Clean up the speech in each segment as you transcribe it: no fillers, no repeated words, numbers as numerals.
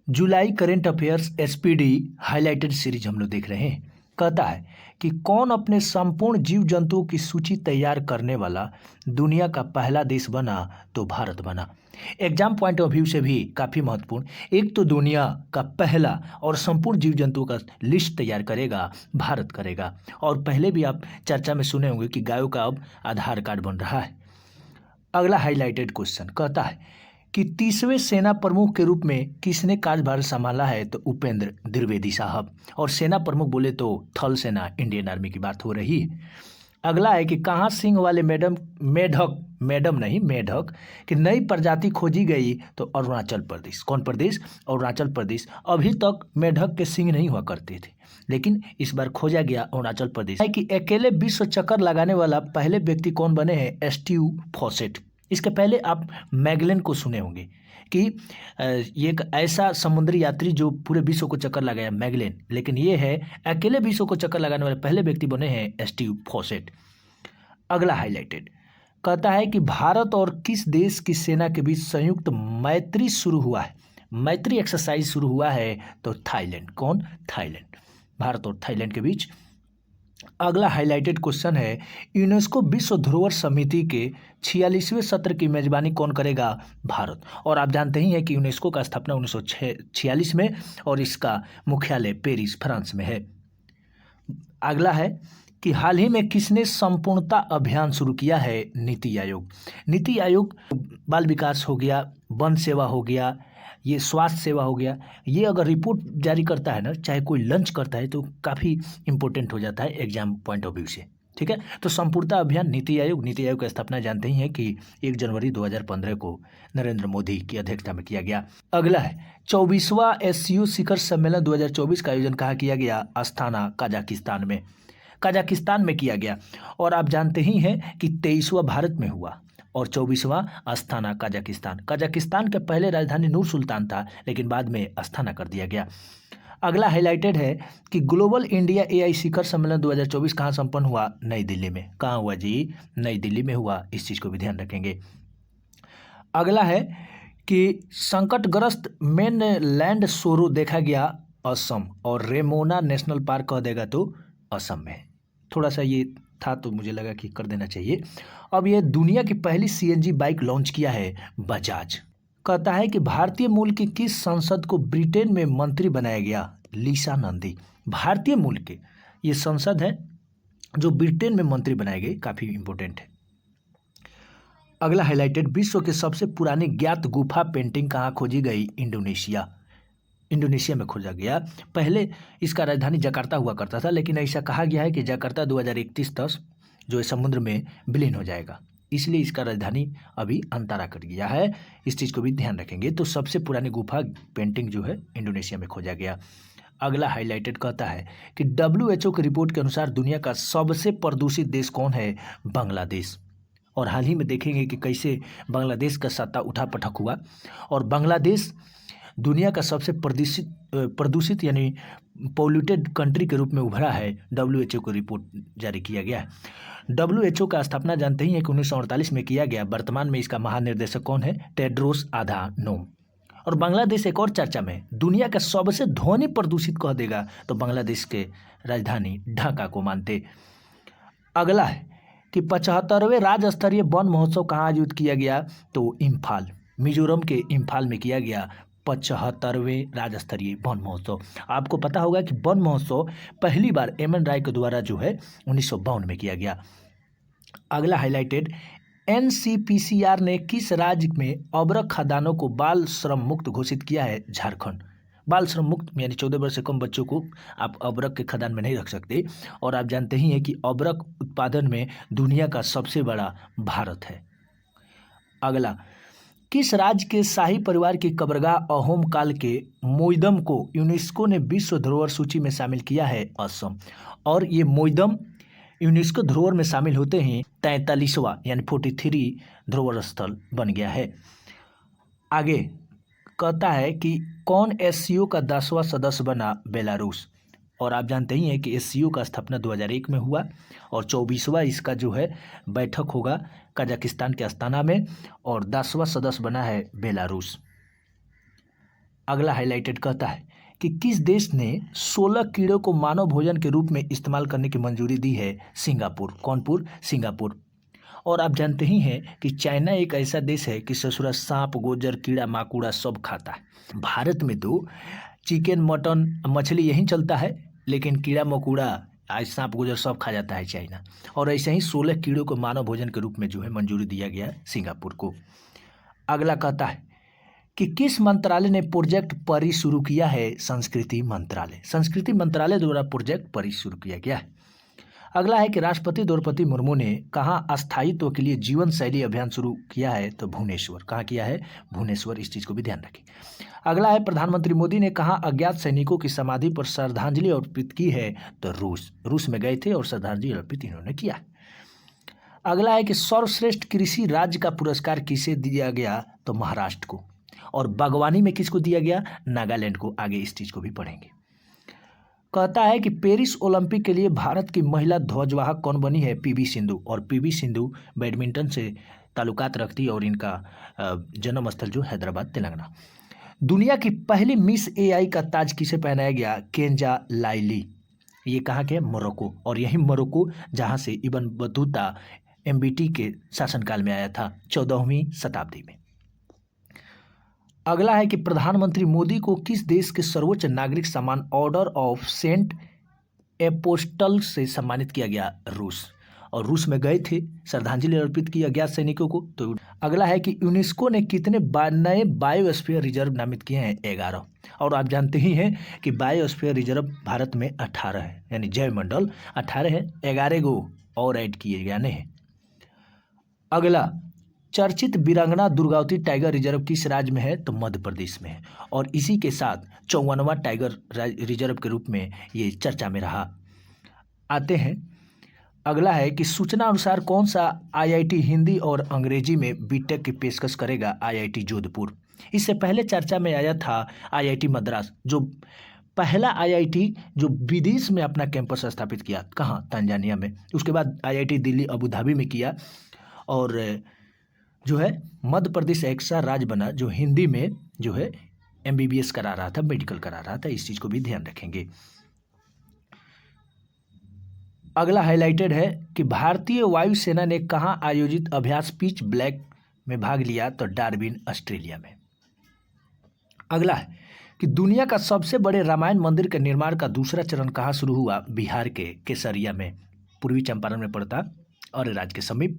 जुलाई current affairs SPD highlighted series हम लोग देख रहे हैं। कहता है कि कौन अपने संपूर्ण जीव जंतुओं की सूची तैयार करने वाला दुनिया का पहला देश बना, तो भारत बना। एग्जाम पॉइंट ऑफ व्यू से भी काफ़ी महत्वपूर्ण। एक तो दुनिया का पहला और संपूर्ण जीव जंतुओं का लिस्ट तैयार करेगा भारत करेगा। और पहले भी आप चर्चा में सुने होंगे कि गायों का अब आधार कार्ड बन रहा है। अगला हाईलाइटेड क्वेश्चन कहता है कि 30वें सेना प्रमुख के रूप में किसने कार्यभार संभाला है, तो उपेंद्र द्विवेदी साहब। और सेना प्रमुख बोले तो थल सेना इंडियन आर्मी की बात हो रही है। अगला है कि कहाँ सिंह वाले मेढक की नई प्रजाति खोजी गई, तो अरुणाचल प्रदेश। कौन प्रदेश? अरुणाचल प्रदेश। अभी तक मेढक के सिंह नहीं हुआ करते थे, लेकिन इस बार खोजा गया अरुणाचल प्रदेश। है कि अकेले विश्व चक्कर लगाने वाला पहले व्यक्ति कौन बने हैं? Steve faucet. इसके पहले आप मैगेलन को सुने होंगे कि ये एक ऐसा समुद्री यात्री जो पूरे विश्व को चक्कर लगाया, मैगेलन। लेकिन ये है अकेले विश्व को चक्कर लगाने वाले पहले व्यक्ति बने हैं स्टीव फॉसेट। अगला हाईलाइटेड कहता है कि भारत और किस देश की सेना के बीच संयुक्त मैत्री शुरू हुआ है, मैत्री एक्सरसाइज शुरू हुआ है, तो थाईलैंड। कौन? थाईलैंड। भारत और थाईलैंड के बीच। अगला हाईलाइटेड क्वेश्चन है यूनेस्को विश्व धरोहर समिति के 46वें सत्र की मेजबानी कौन करेगा? भारत। और आप जानते ही हैं कि यूनेस्को का स्थापना 1946 में और इसका मुख्यालय पेरिस फ्रांस में है। अगला है कि हाल ही में किसने संपूर्णता अभियान शुरू किया है? नीति आयोग। नीति आयोग बाल विकास हो गया, वन सेवा हो गया, ये स्वास्थ्य सेवा हो गया, ये अगर रिपोर्ट जारी करता है ना, चाहे कोई लंच करता है, तो काफ़ी इंपॉर्टेंट हो जाता है एग्जाम पॉइंट ऑफ व्यू से। ठीक है, तो संपूर्णता अभियान नीति आयोग की स्थापना जानते ही हैं कि 1 जनवरी 2015 को नरेंद्र मोदी की अध्यक्षता में किया गया। अगला है 24वां एससीओ शिखर सम्मेलन 2024 का आयोजन कहाँ किया गया? अस्थाना कजाकिस्तान में किया गया। और आप जानते ही हैं कि 23वां भारत में हुआ और 24वां अस्थाना कजाकिस्तान के पहले राजधानी नूर सुल्तान था, लेकिन बाद में अस्थाना कर दिया गया। अगला हाईलाइटेड है कि ग्लोबल इंडिया एआई शिखर सम्मेलन 2024 कहाँ संपन्न हुआ? नई दिल्ली में। कहाँ हुआ जी? नई दिल्ली में हुआ। इस चीज़ को भी ध्यान रखेंगे। अगला है कि संकटग्रस्त मेनलैंड सोरो देखा गया असम, और रेमोना नेशनल पार्क कह देगा तो असम में। थोड़ा सा ये था तो मुझे लगा कि कर देना चाहिए। अब ये दुनिया की पहली सीएनजी बाइक लॉन्च किया है बजाज। कहता है कि भारतीय मूल की किस संसद को ब्रिटेन में मंत्री बनाया गया? लीसा नंदी। भारतीय मूल के ये संसद है जो ब्रिटेन में मंत्री बनाए गए, काफ़ी इंपॉर्टेंट है। अगला हाईलाइटेड विश्व के सबसे पुरानी ज्ञात गुफा पेंटिंग कहाँ खोजी गई? इंडोनेशिया में खोजा गया। पहले इसका राजधानी जकार्ता हुआ करता था, लेकिन ऐसा कहा गया है कि जकार्ता 2031 तक जो है समुद्र में विलीन हो जाएगा, इसलिए इसका राजधानी अभी अंतारा कर गया है। इस चीज़ को भी ध्यान रखेंगे। तो सबसे पुरानी गुफा पेंटिंग जो है इंडोनेशिया में खोजा गया। अगला हाईलाइटेड कहता है कि WHO की रिपोर्ट के अनुसार दुनिया का सबसे प्रदूषित देश कौन है? बांग्लादेश। और हाल ही में देखेंगे कि कैसे बांग्लादेश का सत्ता उठापटक हुआ और बांग्लादेश दुनिया का सबसे प्रदूषित यानी पोल्यूटेड कंट्री के रूप में उभरा है। WHO को रिपोर्ट जारी किया गया है। WHO का स्थापना जानते ही हैं कि 1948 में किया गया। वर्तमान में इसका महानिर्देशक कौन है? Tedros Adhanom. और बांग्लादेश एक और चर्चा में दुनिया का सबसे ध्वनि प्रदूषित कह देगा तो बांग्लादेश के राजधानी ढाका को मानते। अगला है कि 75वें राज्य स्तरीय वन महोत्सव कहाँ आयोजित किया गया? तो इम्फाल, मिजोरम के इम्फाल में किया गया 75वें राज्य स्तरीय वन महोत्सव। आपको पता होगा कि वन महोत्सव पहली बार एमएन राय के द्वारा जो है 1952 में किया गया। अगला हाईलाइटेड एनसीपीसीआर ने किस राज्य में अबरख खदानों को बाल श्रम मुक्त घोषित किया है? झारखंड। बाल श्रम मुक्त यानी 14 वर्ष से कम बच्चों को आप अबरख के खदान में नहीं रख सकते। और आप जानते ही हैं कि अबरख उत्पादन में दुनिया का सबसे बड़ा भारत है। अगला, किस राज्य के शाही परिवार की कब्रगाह अहोम काल के मोइदम को यूनेस्को ने विश्व धरोहर सूची में शामिल किया है? असम। और ये मोइदम यूनेस्को धरोहर में शामिल होते ही 43वां यानी 43 धरोहर स्थल बन गया है। आगे कहता है कि कौन एससीओ का 10वां सदस्य बना? बेलारूस। और आप जानते ही हैं कि एससीओ का स्थापना 2001 में हुआ और 24वां इसका जो है बैठक होगा कजाकिस्तान के अस्ताना में और 10वां सदस्य बना है बेलारूस। अगला हाईलाइटेड कहता है कि किस देश ने 16 कीड़ों को मानव भोजन के रूप में इस्तेमाल करने की मंजूरी दी है? सिंगापुर। कौनपुर? सिंगापुर। और आप जानते ही हैं कि चाइना एक ऐसा देश है कि ससुरा सांप गोजर कीड़ा माकूड़ा सब खाता है। भारत में तो चिकन मटन मछली यही चलता है, लेकिन कीड़ा मकोड़ा आज सांप गोजर सब खा जाता है चाइना। और ऐसे ही 16 कीड़ों को मानव भोजन के रूप में जो है मंजूरी दिया गया है सिंगापुर को। अगला कहता है कि किस मंत्रालय ने प्रोजेक्ट परी शुरू किया है? संस्कृति मंत्रालय। संस्कृति मंत्रालय द्वारा प्रोजेक्ट परी शुरू किया गया है। अगला है कि राष्ट्रपति द्रौपदी मुर्मू ने कहाँ अस्थायित्व के लिए जीवन शैली अभियान शुरू किया है? तो भुवनेश्वर। कहाँ किया है? भुवनेश्वर। इस चीज़ को भी ध्यान रखें। अगला है प्रधानमंत्री मोदी ने कहाँ अज्ञात सैनिकों की समाधि पर श्रद्धांजलि अर्पित की है? तो रूस। रूस में गए थे और श्रद्धांजलि अर्पित इन्होंने किया। अगला है कि सर्वश्रेष्ठ कृषि राज्य का पुरस्कार किसे दिया गया? तो महाराष्ट्र को। और बागवानी में किसको दिया गया? नागालैंड को। आगे इस चीज़ को भी पढ़ेंगे। कहता है कि पेरिस ओलंपिक के लिए भारत की महिला ध्वजवाहक कौन बनी है? पीवी सिंधु। और पीवी सिंधु बैडमिंटन से ताल्लुकात रखती है और इनका जन्म स्थल जो हैदराबाद तेलंगाना। दुनिया की पहली मिस एआई का ताज किसे पहनाया गया? केंजा लाइली। ये कहाँ के? मोरक्को। और यही मोरक्को जहाँ से इब्न बतूता एमबीटी के शासनकाल में आया था 14वीं शताब्दी में। अगला है कि प्रधानमंत्री मोदी को किस देश के सर्वोच्च नागरिक सम्मान ऑर्डर ऑफ सेंट एपोस्टल से सम्मानित किया गया? रूस। और रूस में गए थे, श्रद्धांजलि अर्पित की अज्ञात सैनिकों को। तो अगला है कि यूनेस्को ने कितने नए बायोस्फीयर रिजर्व नामित किए हैं? 11। और आप जानते ही हैं कि बायोस्फीयर रिजर्व भारत में 18 है, यानी जैव मंडल 18 है, 11 गो और ऐड किए गए हैं। अगला, चर्चित वीरांगना दुर्गावती टाइगर रिजर्व किस राज्य में है? तो मध्य प्रदेश में है। और इसी के साथ 54वां टाइगर रिजर्व के रूप में ये चर्चा में रहा। आते हैं, अगला है कि सूचना अनुसार कौन सा आईआईटी हिंदी और अंग्रेजी में बीटेक की पेशकश करेगा? आईआईटी जोधपुर। इससे पहले चर्चा में आया था आईआईटी मद्रास, जो पहला आईआईटी जो विदेश में अपना कैंपस स्थापित किया। कहाँ? तंजानिया में। उसके बाद आईआईटी दिल्ली अबू धाबी में किया। और जो है मध्य प्रदेश ऐसा राज्य बना जो हिंदी में जो है एमबीबीएस करा रहा था, मेडिकल करा रहा था। इस चीज़ को भी ध्यान रखेंगे। अगला हाईलाइटेड है कि भारतीय वायुसेना ने कहाँ आयोजित अभ्यास पिच ब्लैक में भाग लिया? तो डार्विन, ऑस्ट्रेलिया में। अगला है कि दुनिया का सबसे बड़े रामायण मंदिर के निर्माण का दूसरा चरण कहाँ शुरू हुआ? बिहार के केसरिया में, पूर्वी चंपारण में पड़ता और राज्य के समीप।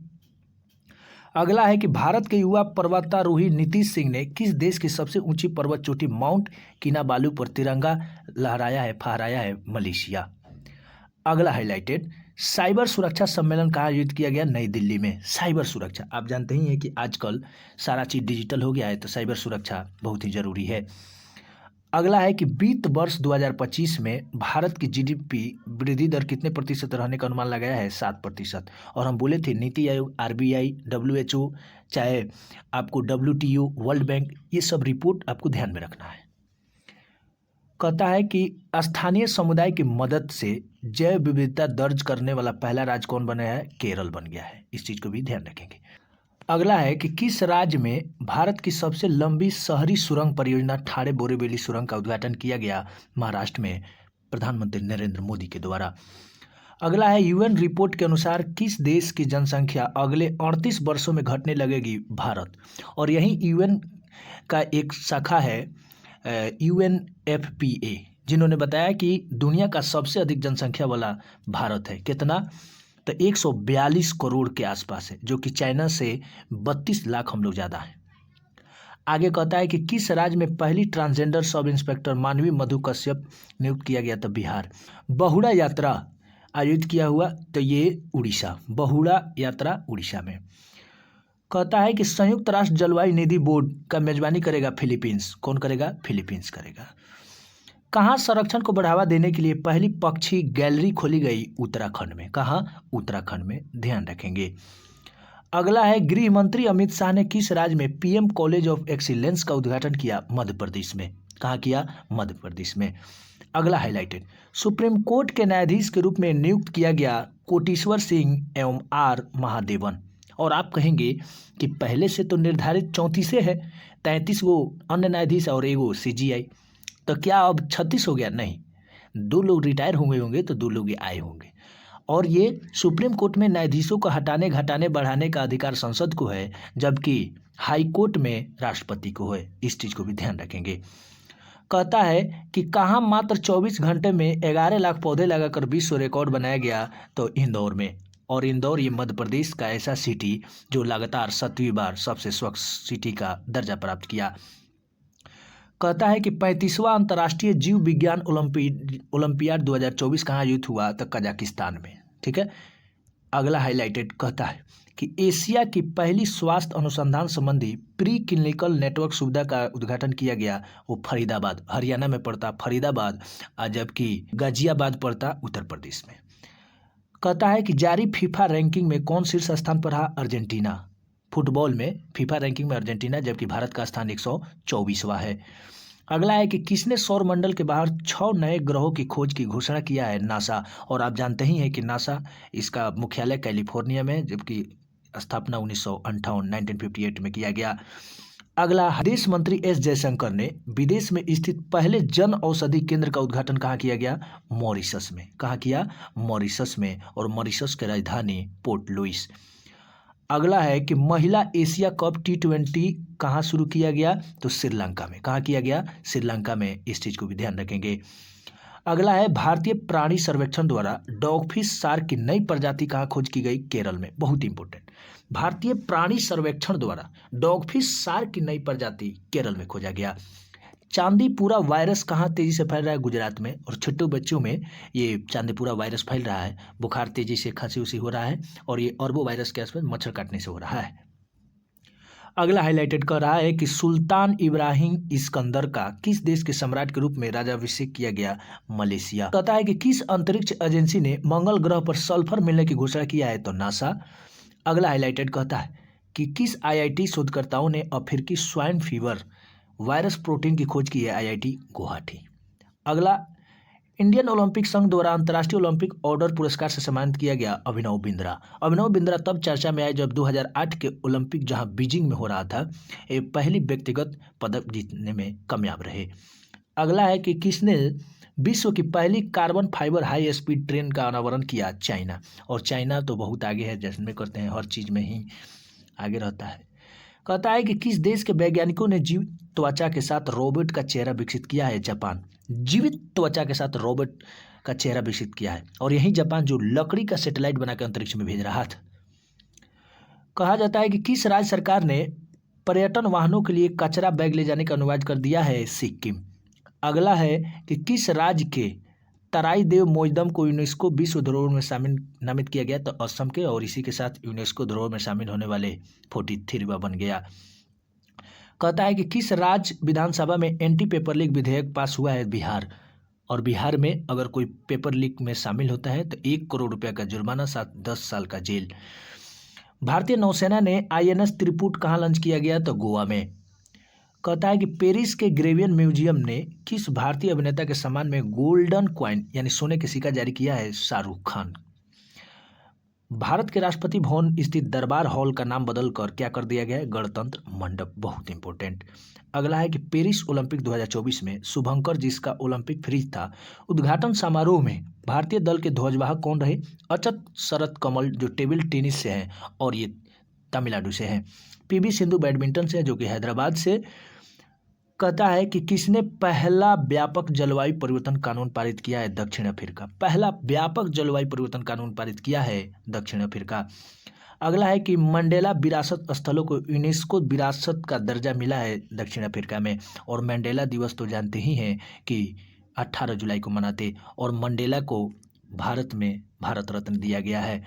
अगला है कि भारत के युवा पर्वतारोही नीतीश सिंह ने किस देश की सबसे ऊंची पर्वत चोटी माउंट किनाबालू पर तिरंगा फहराया है? मलेशिया। अगला हाईलाइटेड, साइबर सुरक्षा सम्मेलन कहाँ आयोजित किया गया? नई दिल्ली में। साइबर सुरक्षा, आप जानते ही हैं कि आजकल सारा चीज़ डिजिटल हो गया है, तो साइबर सुरक्षा बहुत ही जरूरी है। अगला है कि वित्त वर्ष 2025 में भारत की जीडीपी वृद्धि दर कितने प्रतिशत रहने का अनुमान लगाया है? 7%। और हम बोले थे नीति आयोग, आरबीआई, डब्ल्यूएचओ, चाहे आपको डब्ल्यूटीओ, वर्ल्ड बैंक, ये सब रिपोर्ट आपको ध्यान में रखना है। कहता है कि स्थानीय समुदाय की मदद से जैव विविधता दर्ज करने वाला पहला राज्य कौन बना है? केरल बन गया है। इस चीज़ को भी ध्यान रखेंगे। अगला है कि किस राज्य में भारत की सबसे लंबी शहरी सुरंग परियोजना ठाणे बोरीवली सुरंग का उद्घाटन किया गया? महाराष्ट्र में, प्रधानमंत्री नरेंद्र मोदी के द्वारा। अगला है यूएन रिपोर्ट के अनुसार किस देश की जनसंख्या अगले 38 वर्षों में घटने लगेगी? भारत। और यही यूएन का एक शाखा है UNFPA, जिन्होंने बताया कि दुनिया का सबसे अधिक जनसंख्या वाला भारत है। कितना? तो 142 करोड़ के आसपास है, जो कि चाइना से 32 लाख हम लोग ज़्यादा हैं। आगे कहता है कि किस राज्य में पहली ट्रांसजेंडर सब इंस्पेक्टर मानवी मधु कश्यप नियुक्त किया गया? तो बिहार। बहुड़ा यात्रा आयोजित किया हुआ, तो ये उड़ीसा। बहुड़ा यात्रा उड़ीसा में। कहता है कि संयुक्त राष्ट्र जलवायु निधि बोर्ड का मेजबानी करेगा फिलीपींस। कौन करेगा? फिलीपींस करेगा। कहाँ संरक्षण को बढ़ावा देने के लिए पहली पक्षी गैलरी खोली गई? उत्तराखंड में। कहाँ? उत्तराखंड में। ध्यान रखेंगे। अगला है गृह मंत्री अमित शाह ने किस राज्य में पीएम कॉलेज ऑफ एक्सीलेंस का उद्घाटन किया? मध्य प्रदेश में। कहाँ किया? मध्य प्रदेश में। अगला हाईलाइटेड, सुप्रीम कोर्ट के न्यायाधीश के रूप में नियुक्त किया गया कोटेश्वर सिंह एवं आर महादेवन। और आप कहेंगे कि पहले से तो निर्धारित 34 है, 33 वो अन्य न्यायाधीश और एगो CGI, तो क्या अब 36 हो गया? नहीं, 2 लोग रिटायर हुए होंगे तो 2 लोग ये आए होंगे। और ये सुप्रीम कोर्ट में न्यायाधीशों को हटाने घटाने बढ़ाने का अधिकार संसद को है, जबकि हाई कोर्ट में राष्ट्रपति को है। इस चीज़ को भी ध्यान रखेंगे। कहता है कि कहाँ मात्र 24 घंटे में 11 लाख पौधे लगाकर विश्व रिकॉर्ड बनाया गया, तो इंदौर में। और इंदौर ये मध्य प्रदेश का ऐसा सिटी जो लगातार 7वीं बार सबसे स्वच्छ सिटी का दर्जा प्राप्त किया। कहता है कि 35वां अंतर्राष्ट्रीय जीव विज्ञान ओलंपियाड 2024 कहाँ आयोजित हुआ? तो कजाकिस्तान में। ठीक है, अगला हाईलाइटेड कहता है कि एशिया की पहली स्वास्थ्य अनुसंधान संबंधी प्री क्लिनिकल नेटवर्क सुविधा का उद्घाटन किया गया, वो फरीदाबाद हरियाणा में पड़ता फरीदाबाद, जबकि गाजियाबाद पड़ता उत्तर प्रदेश में। कहता है कि जारी फीफा रैंकिंग में कौन शीर्ष स्थान पर रहा? अर्जेंटीना। फुटबॉल में फीफा रैंकिंग में अर्जेंटीना, जबकि भारत का स्थान 124वां है। अगला है कि किसने सौर मंडल के बाहर 6 नए ग्रहों की खोज की घोषणा किया है? नासा। और आप जानते ही हैं कि नासा, इसका मुख्यालय कैलिफोर्निया में है, जबकि स्थापना 1958 में किया गया। अगला, विदेश मंत्री एस जयशंकर ने विदेश में स्थित पहले जन औषधि केंद्र का उद्घाटन कहाँ किया गया? मॉरिशस में। कहाँ किया? मॉरिशस में, और मॉरिशस की राजधानी पोर्ट लुइस। अगला है कि महिला एशिया कप T20 कहाँ शुरू किया गया? तो श्रीलंका में। कहाँ किया गया? श्रीलंका में। इस चीज़ को भी ध्यान रखेंगे। अगला है भारतीय प्राणी सर्वेक्षण द्वारा डॉगफिश शार्क की नई प्रजाति कहाँ खोज की गई? केरल में। बहुत इंपॉर्टेंट, भारतीय प्राणी सर्वेक्षण द्वारा डॉगफिश शार्क की नई प्रजाति केरल में खोजा गया। चांदीपुरा वायरस कहाँ तेजी से फैल रहा है? गुजरात में। और छोटे बच्चों में ये चांदीपुरा वायरस फैल रहा है, बुखार तेजी से, खांसी उसी हो रहा है, और ये अरबो वायरस के आसपास मच्छर काटने से हो रहा है। अगला हाईलाइटेड कर रहा है कि सुल्तान इब्राहिम इस्कंदर का किस देश के सम्राट के रूप में राजाभिषेक किया गया? मलेशिया। कहता है कि किस अंतरिक्ष एजेंसी ने मंगल ग्रह पर सल्फर मिलने की घोषणा किया है? तो नासा। अगला हाईलाइटेड कहता है कि किस IIT शोधकर्ताओं ने अफ्रीकी स्वाइन फीवर वायरस प्रोटीन की खोज की है? IIT गुवाहाटी। अगला, इंडियन ओलंपिक संघ द्वारा अंतर्राष्ट्रीय ओलंपिक ऑर्डर पुरस्कार से सम्मानित किया गया अभिनव बिंद्रा। अभिनव बिंद्रा तब चर्चा में आए जब 2008 के ओलंपिक जहां बीजिंग में हो रहा था, ये पहली व्यक्तिगत पदक जीतने में कामयाब रहे। अगला है कि किसने विश्व की पहली carbon fibre high speed train का अनावरण किया? चाइना। और चाइना तो बहुत आगे है, जैसे में करते हैं हर चीज़ में ही आगे रहता है। कहता है कि किस देश के वैज्ञानिकों ने जीवित त्वचा के साथ रोबोट का चेहरा विकसित किया है? जापान। जीवित त्वचा के साथ रोबोट का चेहरा विकसित किया है, और यही जापान जो लकड़ी का सैटेलाइट बनाकर अंतरिक्ष में भेज रहा था। कहा जाता है कि किस राज्य सरकार ने पर्यटन वाहनों के लिए कचरा बैग ले जाने का अनुवाद कर दिया है? सिक्किम। अगला है कि किस राज्य के तराई देव मोइदम को यूनेस्को विश्व धरोहर में शामिल नामित किया गया? तो असम के, और इसी के साथ यूनेस्को धरोहर में शामिल होने वाले 43वां बन गया। कहता है कि किस राज्य विधानसभा में एंटी पेपर लीक विधेयक पास हुआ है? बिहार। और बिहार में अगर कोई पेपर लीक में शामिल होता है तो 1 करोड़ रुपये का जुर्माना, साथ 10 साल का जेल। भारतीय नौसेना ने INS त्रिपुट कहाँ लॉन्च किया गया? तो गोवा में। कहता है कि पेरिस के ग्रेवियन म्यूजियम ने किस भारतीय अभिनेता के सम्मान में गोल्डन कॉइन यानी सोने के सिक्का जारी किया है? शाहरुख खान। भारत के राष्ट्रपति भवन स्थित दरबार हॉल का नाम बदलकर क्या कर दिया गया है? गणतंत्र मंडप। बहुत इंपॉर्टेंट। अगला है कि पेरिस ओलंपिक 2024 में शुभंकर जिसका ओलंपिक फ्रिज था, उद्घाटन समारोह में भारतीय दल के ध्वजवाहक कौन रहे? अचत शरत कमल, जो टेबल टेनिस से हैं और ये तमिलनाडु से हैं। PV सिंधु बैडमिंटन से है, जो कि हैदराबाद से। कहता है कि किसने पहला व्यापक जलवायु परिवर्तन कानून पारित किया है? दक्षिण अफ्रीका। पहला व्यापक जलवायु परिवर्तन कानून पारित किया है दक्षिण अफ्रीका। अगला है कि मंडेला विरासत स्थलों को यूनेस्को विरासत का दर्जा मिला है दक्षिण अफ्रीका में। और मंडेला दिवस तो जानते ही हैं कि 18 जुलाई को मनाते, और मंडेला को भारत में भारत रत्न दिया गया है।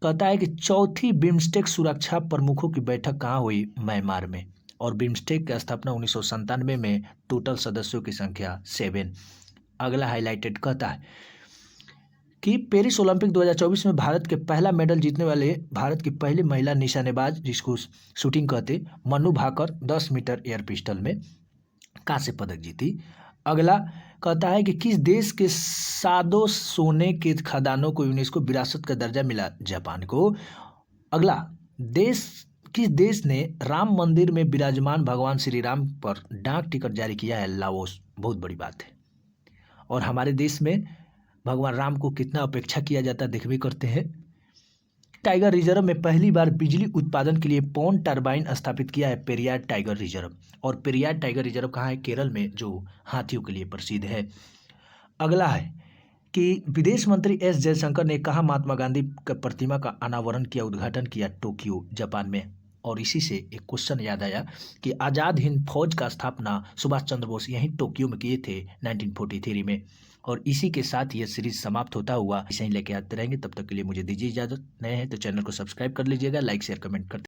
कहता है कि चौथी बिम्स्टेक सुरक्षा प्रमुखों की बैठक कहाँ हुई? म्यांमार में। और बिम्स्टेक की स्थापना 1997 में, टोटल सदस्यों की संख्या 7। अगला हाईलाइटेड कहता है कि पेरिस ओलंपिक 2024 में भारत के पहला मेडल जीतने वाले भारत की पहली महिला निशानेबाज, जिसको शूटिंग कहते, Manu Bhaker 10 metre air pistol में कांस्य पदक जीती। अगला कहता है कि किस देश के सादो सोने के खदानों को यूनेस्को विरासत का दर्जा मिला? जापान को। अगला, देश किस देश ने राम मंदिर में विराजमान भगवान श्री राम पर डाक टिकट जारी किया है? लाओस। बहुत बड़ी बात है। और हमारे देश में भगवान राम को कितना अपेक्षा किया जाता है देख भी करते हैं। टाइगर रिजर्व में पहली बार बिजली उत्पादन के लिए पवन टरबाइन स्थापित किया है पेरियार टाइगर रिजर्व। और पेरियार टाइगर रिजर्व कहाँ है? केरल में, जो हाथियों के लिए प्रसिद्ध है। अगला है कि विदेश मंत्री एस जयशंकर ने कहा महात्मा गांधी का प्रतिमा का अनावरण किया, उद्घाटन किया टोक्यो जापान में। और इसी से एक क्वेश्चन याद आया कि आज़ाद हिंद फौज का स्थापना सुभाष चंद्र बोस यहीं टोक्यो में किए थे 1943 में। और इसी के साथ यह सीरीज समाप्त होता हुआ ऐसे ही लेके आते रहेंगे। तब तक के लिए मुझे दीजिए इजाजत। नए हैं तो चैनल को सब्सक्राइब कर लीजिएगा, लाइक शेयर कमेंट करते